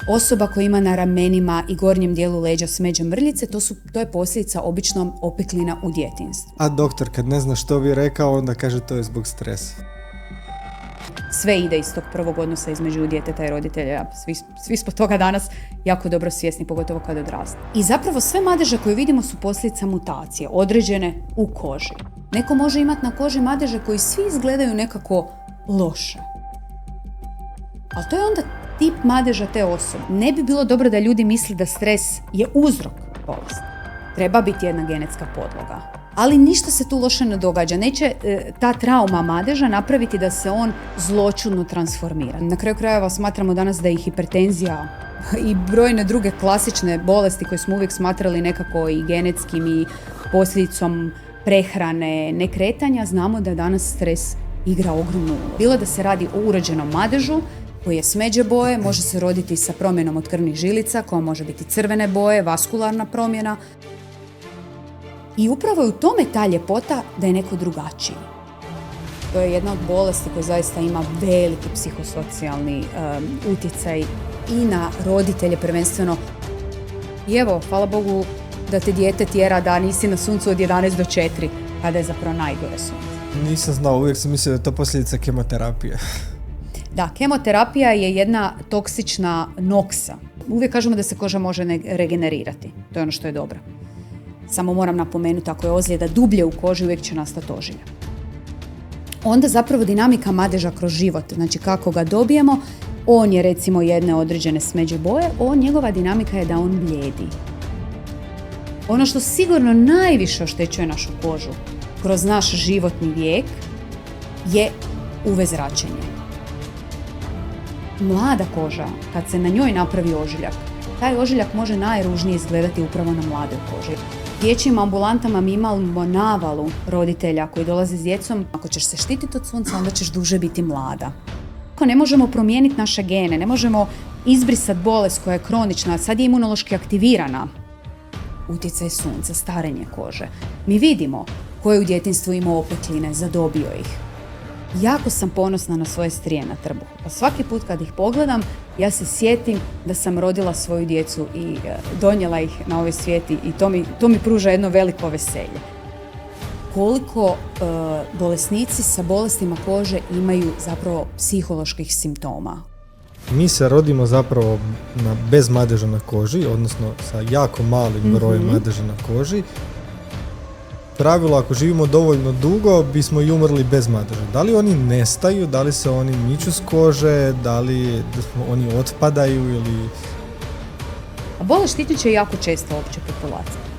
Osoba koja ima na ramenima i gornjem dijelu leđa smeđe mrljice, to je posljedica obično opeklina u djetinjstvu. A doktor kad ne zna što bi rekao, onda kaže to je zbog stresa. Sve ide iz tog prvog odnosa između djeteta i roditelja. Svi smo toga danas jako dobro svjesni, pogotovo kad odrastu. I zapravo sve madeže koje vidimo su posljedica mutacije, određene u koži. Neko može imati na koži madeže koji svi izgledaju nekako loše. Ali to je onda tip madeža te osobe. Ne bi bilo dobro da ljudi misle da stres je uzrok bolesti. Treba biti jedna genetska podloga. Ali ništa se tu loše ne događa. Neće ta trauma madeža napraviti da se on zloćudno transformira. Na kraju krajeva smatramo danas da je hipertenzija i brojne druge klasične bolesti koje smo uvijek smatrali nekako i genetskim i posljedicom prehrane, nekretanja, znamo da danas stres igra ogromnu ulogu. Bilo da se radi o urođenom madežu koji je smeđe boje, može se roditi sa promjenom od krvnih žilica, koja može biti crvene boje, vaskularna promjena. I upravo je u tome ta ljepota da je neko drugačiji. To je jedna od bolesti koja zaista ima veliki psihosocijalni utjecaj i na roditelje prvenstveno. I evo, hvala Bogu da te dijete tjera da nisi na suncu od 11 do 4, kada je zapravo najgore sunce. Nisam znao, uvijek sam mislio da je to posljedica kemoterapije. Da, kemoterapija je jedna toksična noksa. Uvijek kažemo da se koža može regenerirati. To je ono što je dobro. Samo moram napomenuti, ako je ozljeda dublje u koži, uvijek će nastati ožilja. Onda zapravo dinamika madeža kroz život, znači kako ga dobijemo, on je recimo jedne određene smeđe boje, njegova dinamika je da on blijedi. Ono što sigurno najviše oštećuje našu kožu kroz naš životni vijek je UV zračenje. Mlada koža, kad se na njoj napravi ožiljak, taj ožiljak može najružnije izgledati upravo na mladoj koži. Dječjim ambulantama mi imamo navalu roditelja koji dolaze s djecom. Ako ćeš se štititi od sunca, onda ćeš duže biti mlada. Ako ne možemo promijeniti naše gene, ne možemo izbrisati bolest koja je kronična, sad je imunološki aktivirana, utjecaj sunca, starenje kože. Mi vidimo ko je u djetinjstvu imao opekline, zadobio ih. Jako sam ponosna na svoje strije na trbuhu. Pa svaki put kad ih pogledam, ja se sjetim da sam rodila svoju djecu i donijela ih na ovaj svijet i to mi pruža jedno veliko veselje. Koliko bolesnici sa bolestima kože imaju zapravo psiholoških simptoma. Mi se rodimo zapravo bez madeža na koži, odnosno sa jako malim brojem madeža na koži. Pravilo, ako živimo dovoljno dugo, bismo i umrli bez madeža. Da li oni nestaju, da li se oni miču s kože, da li oni otpadaju ili... A bolest štitiće jako često opće populacije.